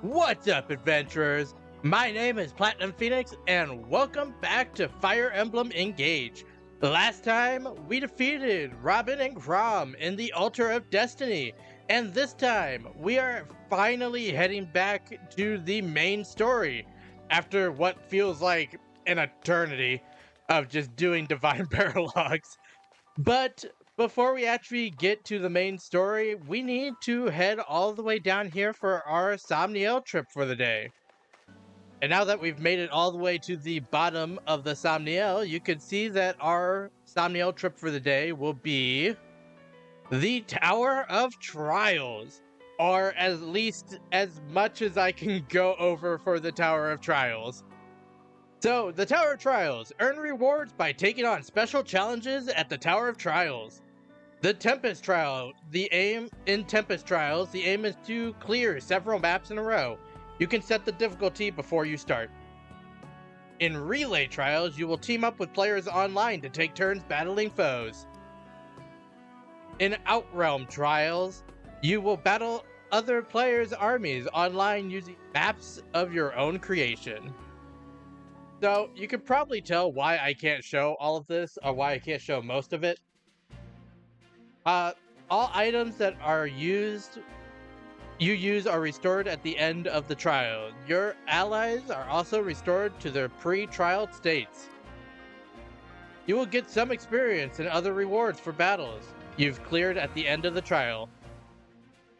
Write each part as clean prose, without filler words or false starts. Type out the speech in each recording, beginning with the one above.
What's up, adventurers? My name is Platinum Phoenix, and welcome back to Fire Emblem Engage. Last time, we defeated Robin and Chrom in the Altar of Destiny, and this time, we are finally heading back to the main story after what feels like an eternity of just doing Divine Paralogs. But before we actually get to the main story, we need to head all the way down here for our Somniel trip for the day. And now that we've made it all the way to the bottom of the Somniel, you can see that our Somniel trip for the day will be the Tower of Trials, or at least as much as I can go over for the Tower of Trials. So, the Tower of Trials. Earn rewards by taking on special challenges at the Tower of Trials. The Tempest Trial. The aim is to clear several maps in a row. You can set the difficulty before you start. In Relay Trials, you will team up with players online to take turns battling foes. In Outrealm Trials, you will battle other players' armies online using maps of your own creation. So, you can probably tell why I can't show all of this, or why I can't show most of it. All items that you use are restored at the end of the trial. Your allies are also restored to their pre-trial states. You will get some experience and other rewards for battles you've cleared at the end of the trial.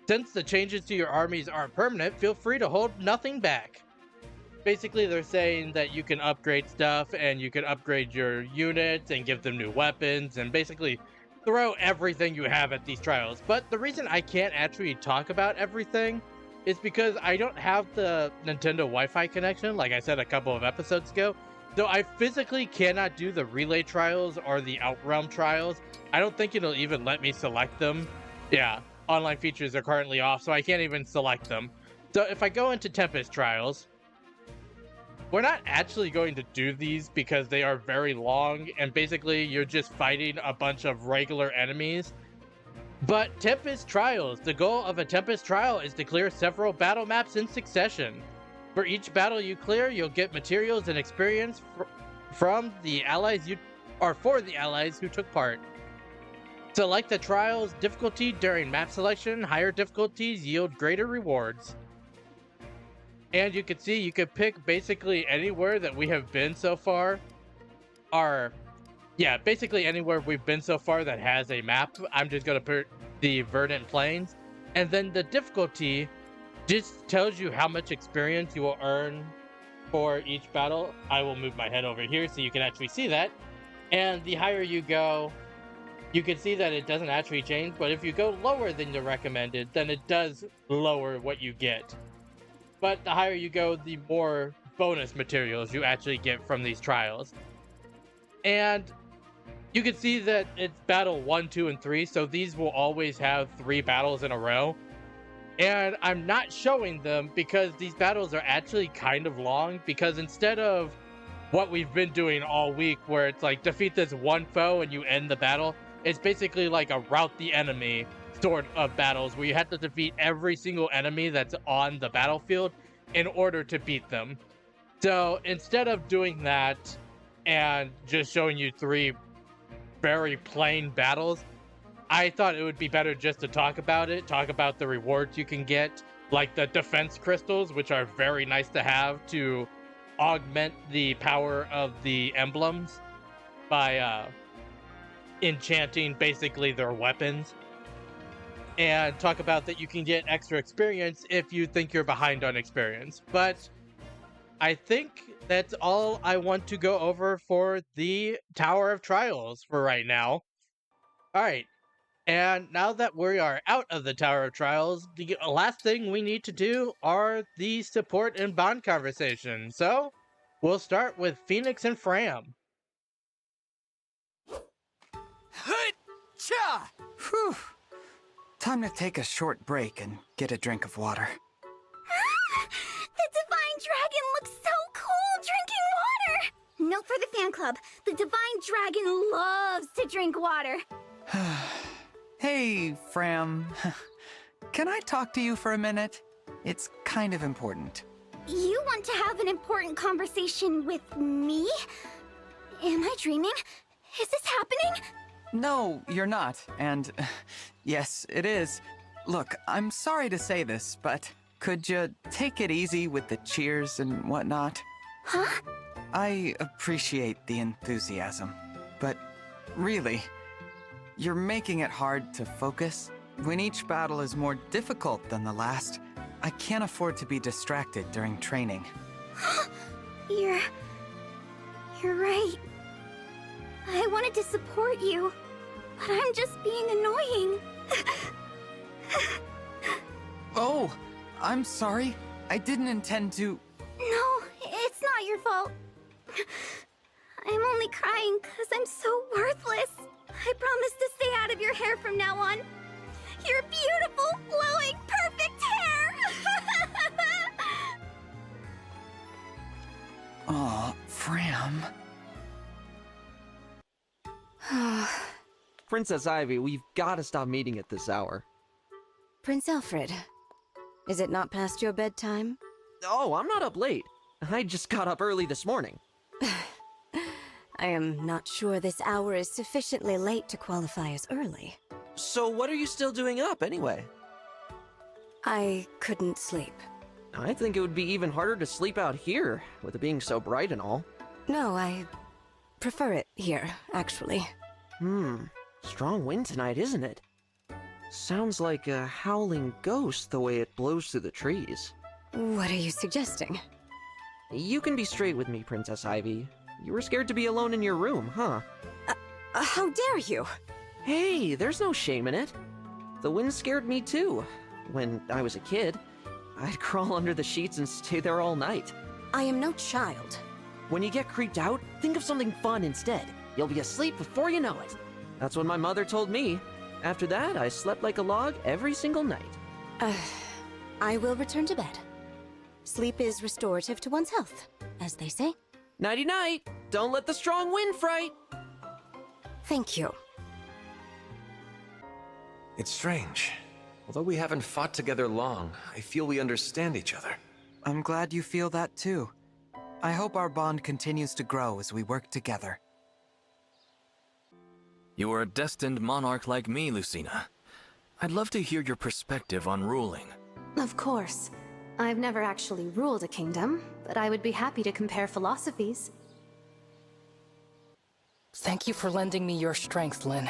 Since the changes to your armies aren't permanent, feel free to hold nothing back. Basically, they're saying that you can upgrade stuff and you can upgrade your units and give them new weapons and basically throw everything you have at these trials. But the reason I can't actually talk about everything is because I don't have the Nintendo Wi-Fi connection, like I said a couple of episodes ago. So I physically cannot do the Relay Trials or the Outrealm Trials. I don't think it'll even let me select them. Yeah, online features are currently off, so I can't even select them. So if I go into Tempest Trials, we're not actually going to do these because they are very long, and basically you're just fighting a bunch of regular enemies. But Tempest Trials. The goal of a Tempest Trial is to clear several battle maps in succession. For each battle you clear, you'll get materials and experience from the allies for the allies who took part. Select the trial's difficulty during map selection. Higher difficulties yield greater rewards. And you can see you could pick basically anywhere that we have been so far. Basically anywhere we've been so far that has a map. I'm just going to put the Verdant Plains. And then the difficulty just tells you how much experience you will earn for each battle. I will move my head over here so you can actually see that. And the higher you go, you can see that it doesn't actually change. But if you go lower than the recommended, then it does lower what you get. But the higher you go, the more bonus materials you actually get from these trials. And you can see that it's battle 1, 2, and 3, so these will always have 3 battles in a row. And I'm not showing them because these battles are actually kind of long, because instead of what we've been doing all week, where it's like defeat this one foe and you end the battle, it's basically like a rout the enemy sort of battles where you have to defeat every single enemy that's on the battlefield in order to beat them. So instead of doing that and just showing you 3 very plain battles, I thought it would be better just to talk about the rewards you can get, like the defense crystals, which are very nice to have to augment the power of the emblems by enchanting basically their weapons. And talk about that you can get extra experience if you think you're behind on experience. But I think that's all I want to go over for the Tower of Trials for right now. Alright, and now that we are out of the Tower of Trials, the last thing we need to do are the support and bond conversations. So, we'll start with Phoenix and Fram. Whew. Time to take a short break and get a drink of water. The Divine Dragon looks so cool drinking water! Note for the fan club. The Divine Dragon loves to drink water. Hey, Fram. Can I talk to you for a minute? It's kind of important. You want to have an important conversation with me? Am I dreaming? Is this happening? No, you're not. And yes, it is. Look, I'm sorry to say this, but could you take it easy with the cheers and whatnot? Huh? I appreciate the enthusiasm, but really, you're making it hard to focus. When each battle is more difficult than the last, I can't afford to be distracted during training. You're right. I wanted to support you, but I'm just being annoying. Oh, I'm sorry. I didn't intend to... No, it's not your fault. I'm only crying because I'm so worthless. I promise to stay out of your hair from now on. Your beautiful, flowing, perfect hair! Aw, Fram. Princess Ivy, we've got to stop meeting at this hour. Prince Alfred, is it not past your bedtime? Oh, I'm not up late. I just got up early this morning. I am not sure this hour is sufficiently late to qualify as early. So what are you still doing up, anyway? I couldn't sleep. I think it would be even harder to sleep out here, with it being so bright and all. No, I prefer it here, actually. Strong wind tonight, isn't it? Sounds like a howling ghost the way it blows through the trees. What are you suggesting? You can be straight with me, Princess Ivy. You were scared to be alone in your room, huh? How dare you? Hey, there's no shame in it. The wind scared me too. When I was a kid, I'd crawl under the sheets and stay there all night. I am no child. When you get creeped out, think of something fun instead. You'll be asleep before you know it. That's what my mother told me. After that, I slept like a log every single night. I will return to bed. Sleep is restorative to one's health, as they say. Nighty-night! Don't let the strong wind fright! Thank you. It's strange. Although we haven't fought together long, I feel we understand each other. I'm glad you feel that too. I hope our bond continues to grow as we work together. You are a destined monarch like me, Lucina. I'd love to hear your perspective on ruling. Of course. I've never actually ruled a kingdom, but I would be happy to compare philosophies. Thank you for lending me your strength, Lynn.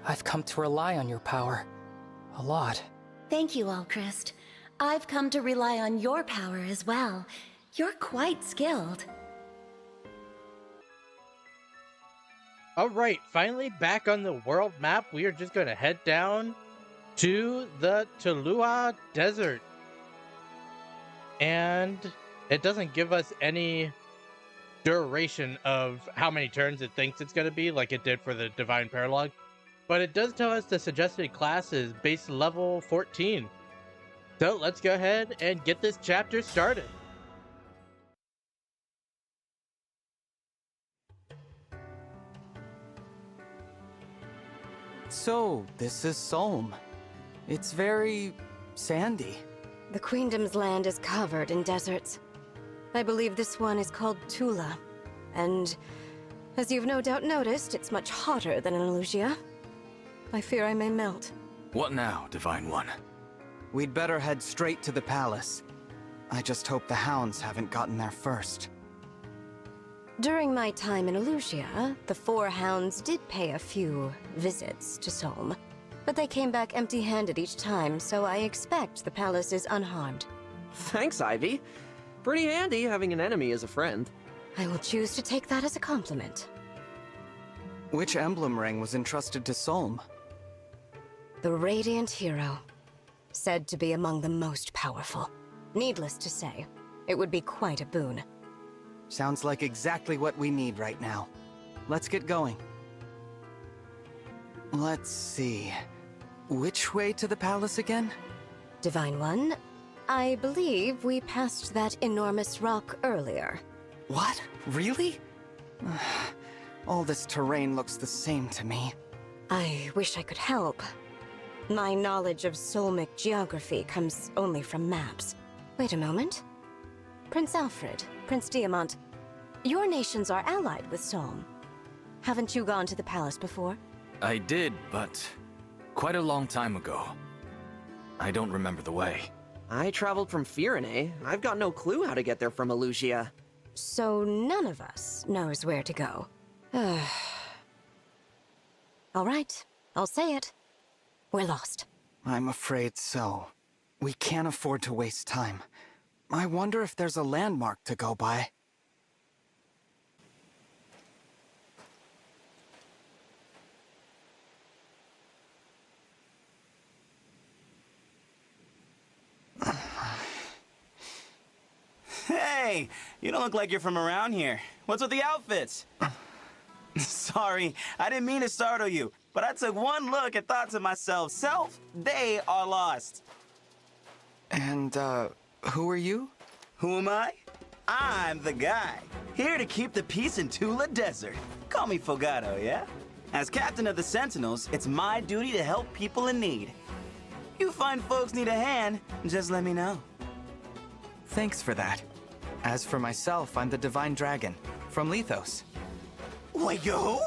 I've come to rely on your power. A lot. Thank you, Alchrist. I've come to rely on your power as well. You're quite skilled. Alright, finally back on the world map. We are just going to head down to the Tulua Desert. And it doesn't give us any duration of how many turns it thinks it's going to be, like it did for the Divine Paralogue. But it does tell us the suggested class is base level 14. So let's go ahead and get this chapter started. So, this is Solm. It's very sandy. The Queendom's land is covered in deserts. I believe this one is called Tula. And as you've no doubt noticed, it's much hotter than in Elusia. I fear I may melt. What now, Divine One? We'd better head straight to the palace. I just hope the hounds haven't gotten there first. During my time in Elusia, the four hounds did pay a few visits to Solm. But they came back empty-handed each time, so I expect the palace is unharmed. Thanks, Ivy. Pretty handy having an enemy as a friend. I will choose to take that as a compliment. Which emblem ring was entrusted to Solm? The Radiant Hero. Said to be among the most powerful. Needless to say, it would be quite a boon. Sounds like exactly what we need right now. Let's get going. Let's see. Which way to the palace again? Divine One, I believe we passed that enormous rock earlier. What? Really? All this terrain looks the same to me. I wish I could help. My knowledge of Solmic geography comes only from maps. Wait a moment. Prince Alfred, Prince Diamant, your nations are allied with Solm. Haven't you gone to the palace before? I did, but quite a long time ago. I don't remember the way. I traveled from Firene. I've got no clue how to get there from Elusia. So none of us knows where to go. All right, I'll say it. We're lost. I'm afraid so. We can't afford to waste time. I wonder if there's a landmark to go by. Hey, you don't look like you're from around here. What's with the outfits? Sorry, I didn't mean to startle you, but I took one look and thought to myself, they are lost. And, who are you? Who am I? I'm the guy, here to keep the peace in Tula Desert. Call me Fogado, yeah? As captain of the Sentinels, it's my duty to help people in need. You find folks need a hand, just let me know. Thanks for that. As for myself, I'm the Divine Dragon, from Lethos. Wait, yo?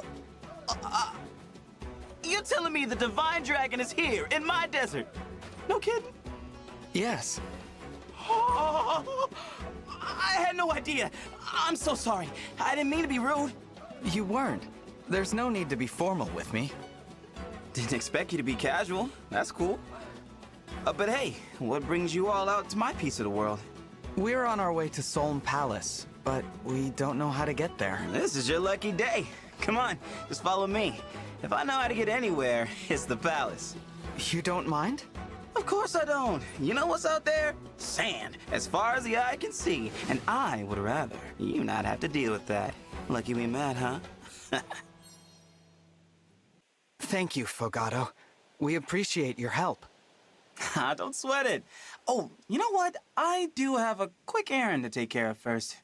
You're telling me the Divine Dragon is here, in my desert? No kidding? Yes. Oh, I had no idea. I'm so sorry. I didn't mean to be rude. You weren't. There's no need to be formal with me. Didn't expect you to be casual. That's cool. But hey, what brings you all out to my piece of the world? We're on our way to Solm Palace, but we don't know how to get there. This is your lucky day. Come on, just follow me. If I know how to get anywhere, it's the palace. You don't mind? Of course I don't. You know what's out there? Sand, as far as the eye can see. And I would rather you not have to deal with that. Lucky we met, huh? Thank you, Fogado. We appreciate your help. Don't sweat it. Oh, you know what? I do have a quick errand to take care of first.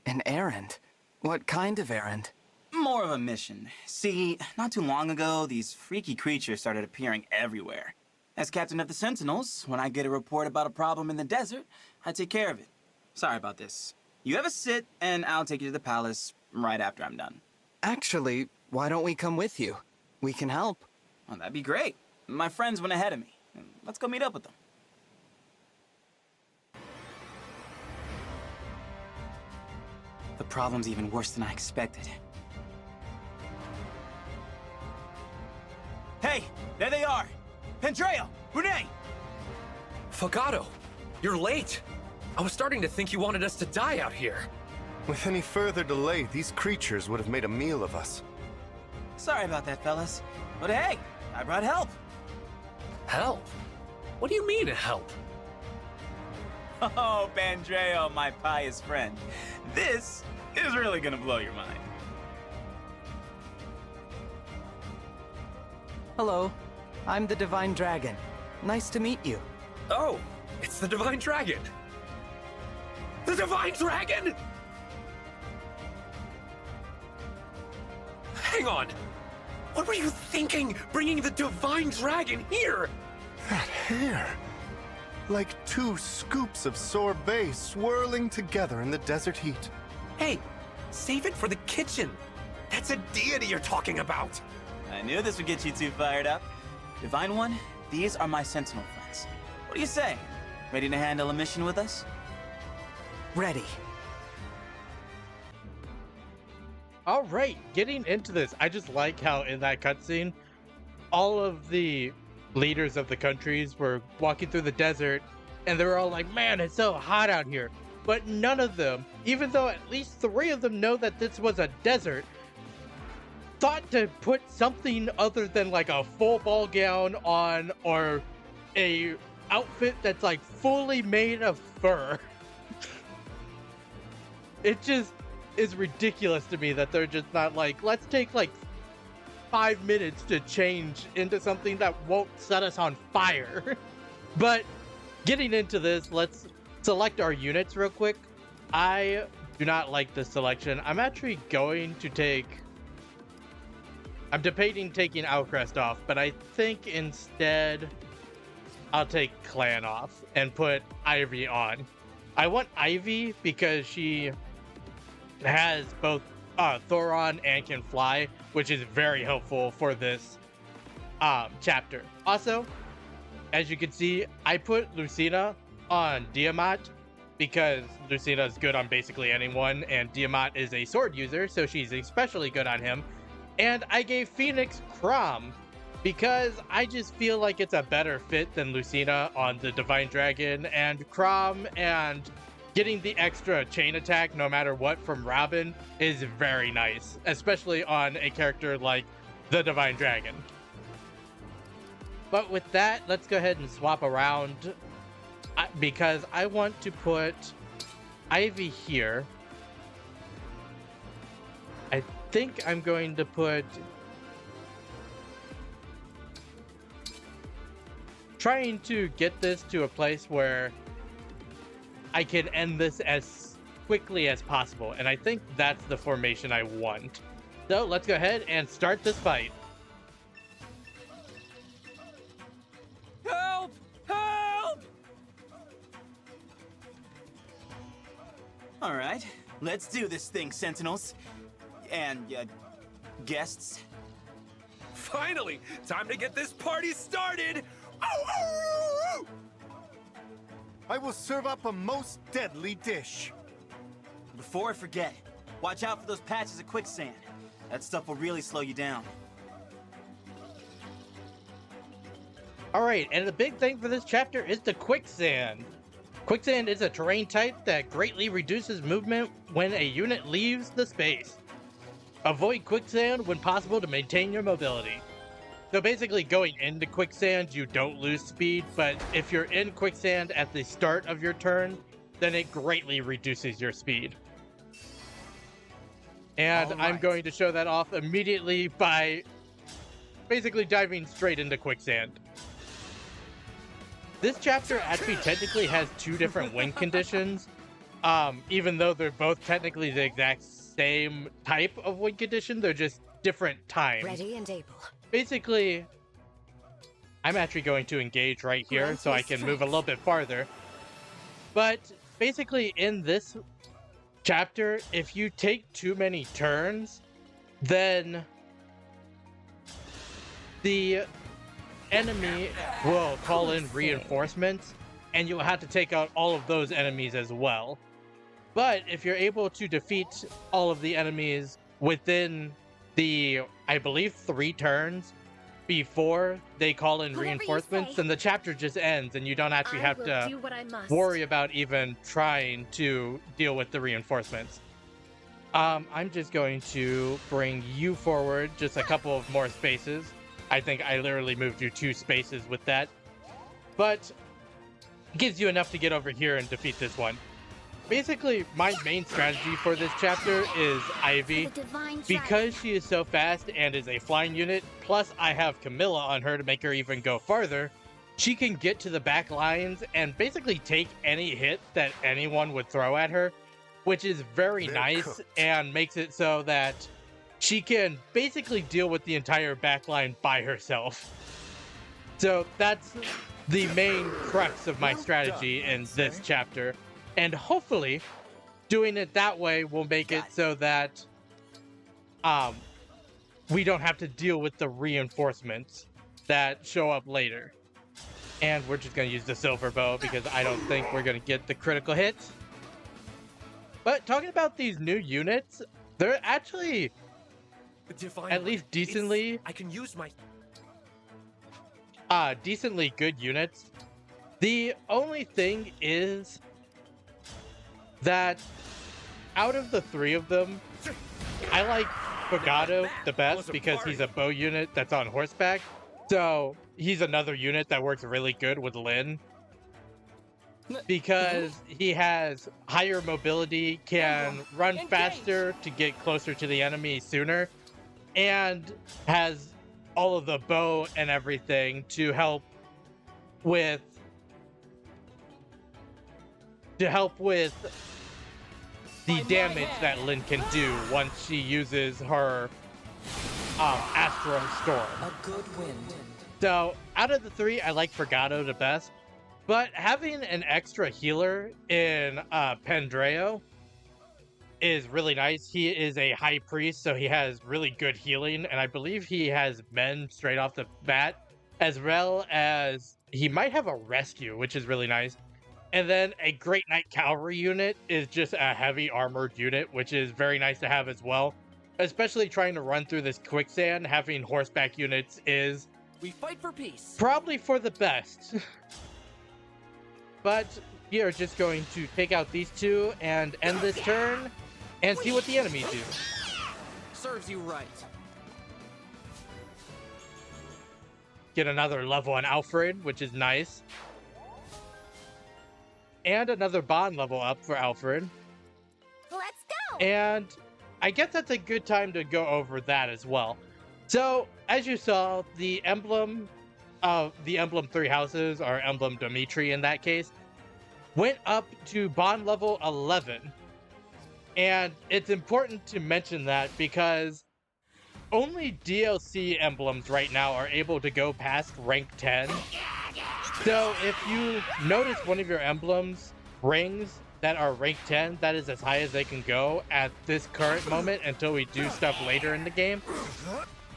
An errand? What kind of errand? More of a mission. See, not too long ago, these freaky creatures started appearing everywhere. As captain of the Sentinels, when I get a report about a problem in the desert, I take care of it. Sorry about this. You have a sit, and I'll take you to the palace right after I'm done. Actually, why don't we come with you? We can help. Well, that'd be great. My friends went ahead of me. Let's go meet up with them. The problem's even worse than I expected. Hey, there they are! Pendreo! Brunei! Fogado, you're late. I was starting to think you wanted us to die out here. With any further delay, these creatures would have made a meal of us. Sorry about that, fellas. But hey, I brought help. Help? What do you mean, help? Oh, Pendreo, my pious friend. This is really gonna blow your mind. Hello, I'm the Divine Dragon. Nice to meet you. Oh, it's the Divine Dragon. The Divine Dragon? Hang on. What were you thinking, bringing the Divine Dragon here? That hair. Like two scoops of sorbet swirling together in the desert heat. Hey, save it for the kitchen. That's a deity you're talking about. I knew this would get you two fired up. Divine One, these are my Sentinel friends. What do you say? Ready to handle a mission with us? Ready. All right, getting into this, I just like how in that cutscene, all of the leaders of the countries were walking through the desert, and they were all like, man, it's so hot out here. But none of them, even though at least 3 of them know that this was a desert, thought to put something other than like a full ball gown on or a outfit that's like fully made of fur. It just is ridiculous to me that they're just not like, let's take like 5 minutes to change into something that won't set us on fire. But getting into this, let's select our units real quick. I do not like this selection. I'm actually going to take... I'm debating taking Outcrest off, but I think instead I'll take Clan off and put Ivy on. I want Ivy because she has both Thoron and can fly, which is very helpful for this chapter. Also, as you can see, I put Lucina on Diamat because Lucina is good on basically anyone, and Diamat is a sword user, so she's especially good on him. And I gave Phoenix Crom because I just feel like it's a better fit than Lucina on the Divine Dragon, and Crom and getting the extra chain attack no matter what from Robin is very nice, especially on a character like the Divine Dragon. But with that, let's go ahead and swap around because I want to put Ivy here. I think I'm going to put... trying to get this to a place where I can end this as quickly as possible, and I think that's the formation I want. So let's go ahead and start this fight. Help! Help! All right, let's do this thing, Sentinels. And, guests. Finally! Time to get this party started! I will serve up a most deadly dish. Before I forget, watch out for those patches of quicksand. That stuff will really slow you down. Alright, and the big thing for this chapter is the quicksand. Quicksand is a terrain type that greatly reduces movement when a unit leaves the space. Avoid quicksand when possible to maintain your mobility. So basically going into quicksand, you don't lose speed, but if you're in quicksand at the start of your turn, then it greatly reduces your speed. And I'm going to show that off immediately by basically diving straight into quicksand. This chapter actually technically has two different win conditions, even though they're both technically the exact same type of win condition, they're just different times. Ready and able. Basically, I'm actually going to engage right here so I can move a little bit farther. But basically in this chapter, if you take too many turns, then the enemy will call in reinforcements, and you'll have to take out all of those enemies as well. But if you're able to defeat all of the enemies within the, I believe, 3 turns before they call in reinforcements, then the chapter just ends and you don't actually have to worry about even trying to deal with the reinforcements. I'm just going to bring you forward just a couple of more spaces. I think I literally moved you 2 spaces with that, but it gives you enough to get over here and defeat this one. Basically, my main strategy for this chapter is Ivy. Because she is so fast and is a flying unit, plus I have Camilla on her to make her even go farther, she can get to the back lines and basically take any hit that anyone would throw at her, which is very nice and makes it so that she can basically deal with the entire backline by herself. So that's the main crux of my strategy in this chapter. And hopefully, doing it that way will make it so that we don't have to deal with the reinforcements that show up later. And we're just going to use the silver bow because I don't think we're going to get the critical hits. But talking about these new units, they're actually at least decently decently good units. The only thing is that out of the 3 of them, I like Fogado the best because he's a bow unit that's on horseback. So he's another unit that works really good with Lyn because he has higher mobility, can run faster to get closer to the enemy sooner, and has all of the bow and everything to help with the damage that Lyn can do once she uses her Astro Storm. A good wind. So out of the three, I like Forgato the best, but having an extra healer in Pandreo is really nice. He is a high priest, so he has really good healing, and I believe he has men straight off the bat, as well as he might have a rescue, which is really nice. And then a Great Knight Cavalry unit is just a heavy armored unit, which is very nice to have as well. Especially trying to run through this quicksand, having horseback units is We fight for peace. probably for the best. But we are just going to take out these two and end this turn and see what the enemies do. Serves you right. Get another level on Alfred, which is nice. And another bond level up for Alfred. Let's go! And I guess that's a good time to go over that as well. So, as you saw, the Emblem 3 houses, or Emblem Dimitri in that case, went up to bond level 11. And it's important to mention that because only DLC emblems right now are able to go past rank 10. So if you notice one of your emblems rings that are rank 10, that is as high as they can go at this current moment until we do stuff later in the game.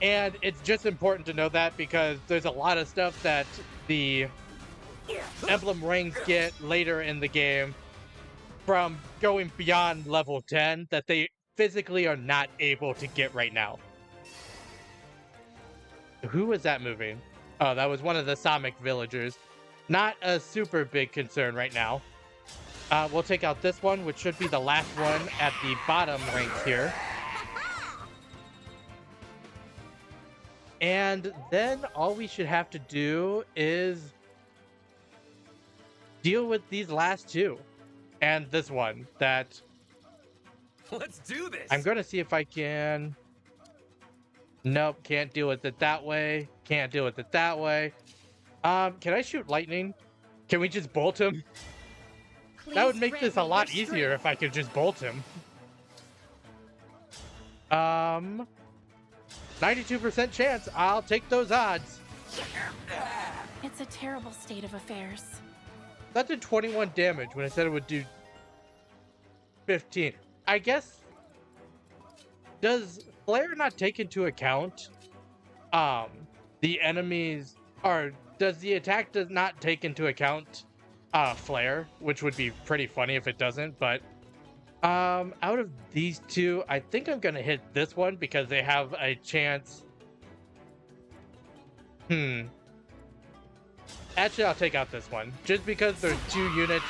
And it's just important to know that because there's a lot of stuff that the emblem rings get later in the game from going beyond level 10 that they physically are not able to get right now. Who was that moving? Oh, that was one of the Samic villagers. Not a super big concern right now. We'll take out this one, which should be the last one at the bottom ranks here. And then all we should have to do is deal with these last two. And this one that... Let's do this! I'm going to see if I can... Nope, can't deal with it that way. Can't deal with it that way. Can I shoot lightning? Can we just bolt him? That would make this a lot easier if I could just bolt him. 92% chance. I'll take those odds. It's a terrible state of affairs. That did 21 damage when I said it would do 15. I guess... Does Flare not take into account the enemies, or does the attack does not take into account Flare, which would be pretty funny if it doesn't, but out of these two, I think I'm gonna hit this one because they have a chance. Actually, I'll take out this one just because there's two units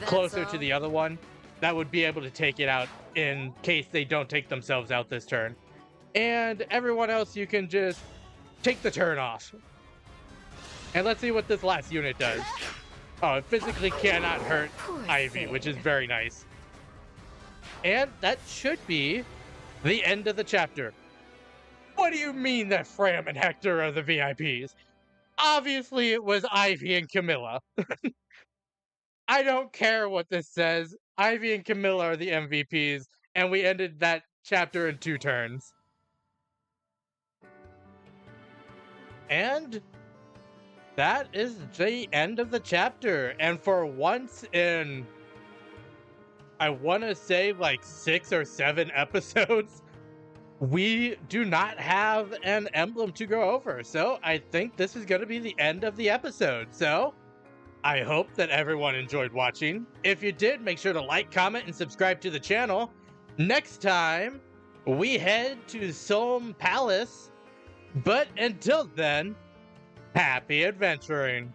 closer to the other one that would be able to take it out in case they don't take themselves out this turn. And everyone else, you can just take the turn off. And let's see what this last unit does. Oh, it physically cannot hurt Ivy, which is very nice. And that should be the end of the chapter. What do you mean that Fram and Hector are the VIPs? Obviously, it was Ivy and Camilla. I don't care what this says. Ivy and Camilla are the MVPs, and we ended that chapter in 2 turns. And that is the end of the chapter. And for once in, I want to say like 6 or 7 episodes, we do not have an emblem to go over. So I think this is going to be the end of the episode. So I hope that everyone enjoyed watching. If you did, make sure to like, comment, and subscribe to the channel. Next time, we head to Solm Palace. But until then, happy adventuring.